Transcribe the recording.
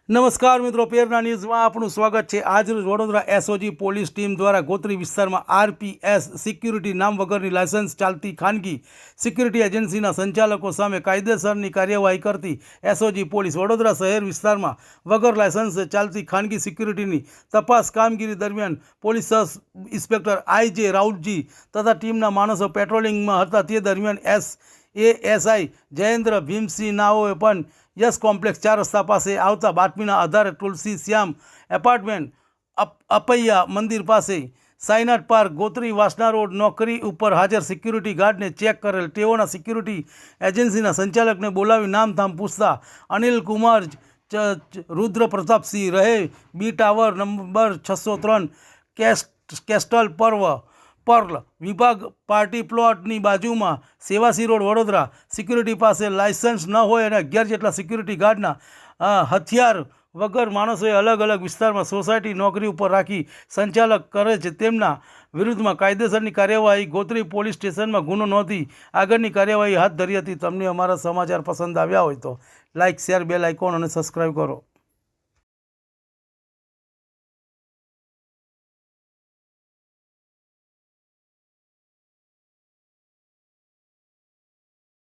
નમસ્કાર મિત્રો, પેરના ન્યૂઝમાં આપનું સ્વાગત છે। આજરોજ વડોદરા એસઓજી પોલીસ ટીમ દ્વારા ગોત્રી વિસ્તારમાં આરપીએસ સિક્યુરિટી નામ વગરની લાયસન્સ ચાલતી ખાનગી સિક્યુરિટી એજન્સીના સંચાલકો સામે કાયદેસરની કાર્યવાહી કરતી એસઓજી પોલીસ વડોદરા શહેર વિસ્તારમાં વગર લાયસન્સે ચાલતી ખાનગી સિક્યુરિટીની તપાસ કામગીરી દરમિયાન પોલીસ સબ ઇન્સ્પેક્ટર આઈજે રાઉતજી તથા ટીમના માણસો પેટ્રોલિંગમાં હતા। તે દરમિયાન એએસઆઈ જયેન્દ્ર ભીમસિંહ નાઓએ પણ યસ કોમ્પ્લેક્સ 4 રસ્તા પાસે આવતા બાતમીના આધારે તુલસી શ્યામ એપાર્ટમેન્ટ અપૈયા મંદિર પાસે સાઈનાથ પાર્ક ગોત્રી વાસના રોડ નોકરી ઉપર હાજર સિક્યુરિટી ગાર્ડને ચેક કરેલ। તેઓના સિક્યુરિટી એજન્સીના સંચાલકને બોલાવી નામધામ પૂછતા અનિલ કુમાર રુદ્ર પ્રતાપસિંહ રહે બી ટાવર નંબર 603 કેસ્ટલ पर्ल विभाग पार्टी प्लॉटनी बाजू में सेवासी रोड वडोदरा सिक्युरिटी पास लायसन्स न होय अने 11 जेटला सिक्युरिटी गार्डना हथियार वगर माणसोए अलग अलग विस्तार में सोसायटी नौकरी पर राखी संचालक करे छे। तेमना विरुद्ध में कायदेसरनी कार्यवाही गोत्री पोलीस स्टेशन में गुनो नोंधी आगळनी कार्यवाही हाथ धरी हती। तमने अमारा समाचार पसंद आव्या होय तो लाइक शेर बेल आइकॉन और सब्सक्राइब करो।